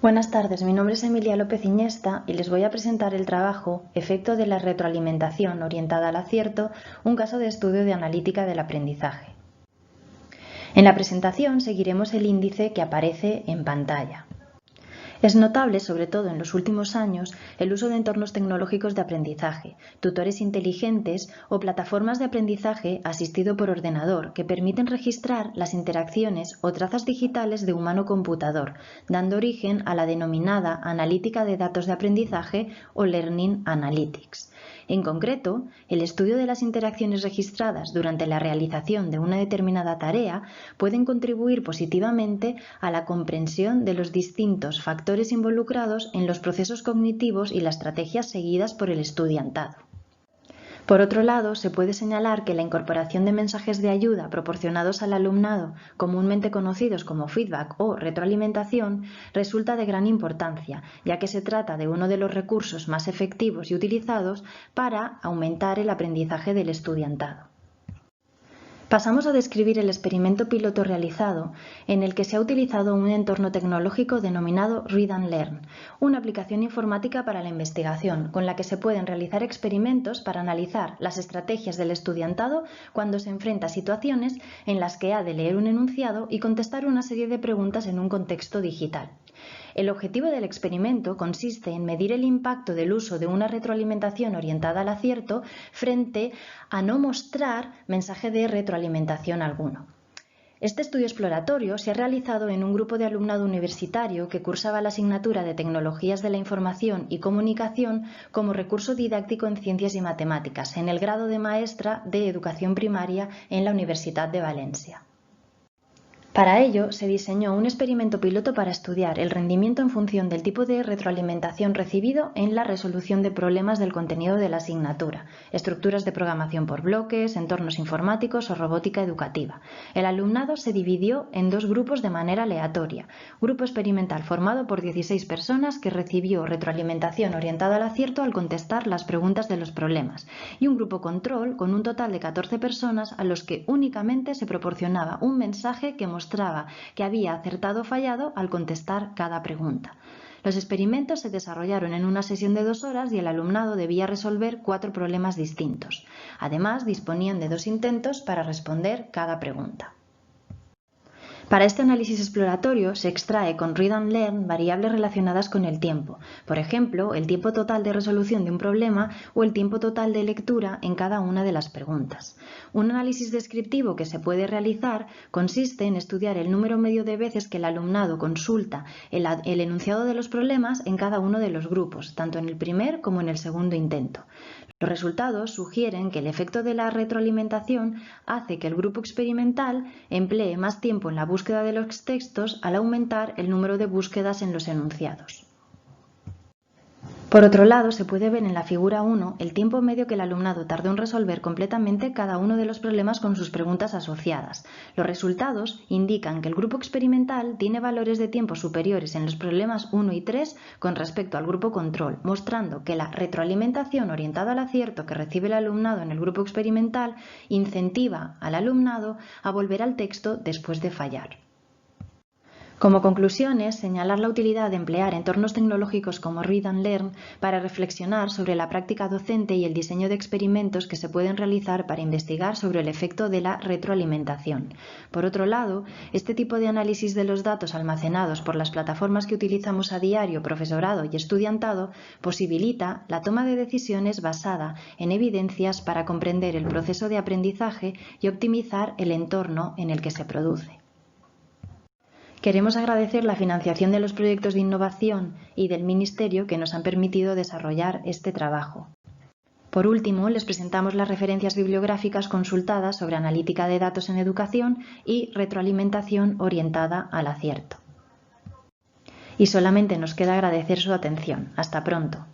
Buenas tardes, mi nombre es Emilia López Iñesta y les voy a presentar el trabajo Efecto de la retroalimentación orientada al acierto, un caso de estudio de analítica del aprendizaje. En la presentación seguiremos el índice que aparece en pantalla. Es notable, sobre todo en los últimos años, el uso de entornos tecnológicos de aprendizaje, tutores inteligentes o plataformas de aprendizaje asistido por ordenador que permiten registrar las interacciones o trazas digitales de humano-computador, dando origen a la denominada analítica de datos de aprendizaje o Learning Analytics. En concreto, el estudio de las interacciones registradas durante la realización de una determinada tarea pueden contribuir positivamente a la comprensión de los distintos factores involucrados en los procesos cognitivos y las estrategias seguidas por el estudiantado. Por otro lado, se puede señalar que la incorporación de mensajes de ayuda proporcionados al alumnado, comúnmente conocidos como feedback o retroalimentación, resulta de gran importancia, ya que se trata de uno de los recursos más efectivos y utilizados para aumentar el aprendizaje del estudiantado. Pasamos a describir el experimento piloto realizado, en el que se ha utilizado un entorno tecnológico denominado Read and Learn, una aplicación informática para la investigación, con la que se pueden realizar experimentos para analizar las estrategias del estudiantado cuando se enfrenta a situaciones en las que ha de leer un enunciado y contestar una serie de preguntas en un contexto digital. El objetivo del experimento consiste en medir el impacto del uso de una retroalimentación orientada al acierto frente a no mostrar mensaje de retroalimentación alguno. Este estudio exploratorio se ha realizado en un grupo de alumnado universitario que cursaba la asignatura de Tecnologías de la Información y Comunicación como recurso didáctico en Ciencias y Matemáticas, en el grado de maestra de Educación Primaria en la Universidad de Valencia. Para ello, se diseñó un experimento piloto para estudiar el rendimiento en función del tipo de retroalimentación recibido en la resolución de problemas del contenido de la asignatura, estructuras de programación por bloques, entornos informáticos o robótica educativa. El alumnado se dividió en dos grupos de manera aleatoria. Grupo experimental formado por 16 personas que recibió retroalimentación orientada al acierto al contestar las preguntas de los problemas, y un grupo control con un total de 14 personas a los que únicamente se proporcionaba un mensaje que mostraba que había acertado o fallado al contestar cada pregunta. Los experimentos se desarrollaron en una sesión de 2 horas y el alumnado debía resolver 4 problemas distintos. Además, disponían de 2 intentos para responder cada pregunta. Para este análisis exploratorio se extrae con Read and Learn variables relacionadas con el tiempo, por ejemplo, el tiempo total de resolución de un problema o el tiempo total de lectura en cada una de las preguntas. Un análisis descriptivo que se puede realizar consiste en estudiar el número medio de veces que el alumnado consulta el enunciado de los problemas en cada uno de los grupos, tanto en el primer como en el segundo intento. Los resultados sugieren que el efecto de la retroalimentación hace que el grupo experimental emplee más tiempo en la búsqueda de los textos al aumentar el número de búsquedas en los enunciados. Por otro lado, se puede ver en la figura 1 el tiempo medio que el alumnado tardó en resolver completamente cada uno de los problemas con sus preguntas asociadas. Los resultados indican que el grupo experimental tiene valores de tiempo superiores en los problemas 1 y 3 con respecto al grupo control, mostrando que la retroalimentación orientada al acierto que recibe el alumnado en el grupo experimental incentiva al alumnado a volver al texto después de fallar. Como conclusiones, señalar la utilidad de emplear entornos tecnológicos como Read and Learn para reflexionar sobre la práctica docente y el diseño de experimentos que se pueden realizar para investigar sobre el efecto de la retroalimentación. Por otro lado, este tipo de análisis de los datos almacenados por las plataformas que utilizamos a diario, profesorado y estudiantado, posibilita la toma de decisiones basada en evidencias para comprender el proceso de aprendizaje y optimizar el entorno en el que se produce. Queremos agradecer la financiación de los proyectos de innovación y del Ministerio que nos han permitido desarrollar este trabajo. Por último, les presentamos las referencias bibliográficas consultadas sobre analítica de datos en educación y retroalimentación orientada al acierto. Y solamente nos queda agradecer su atención. Hasta pronto.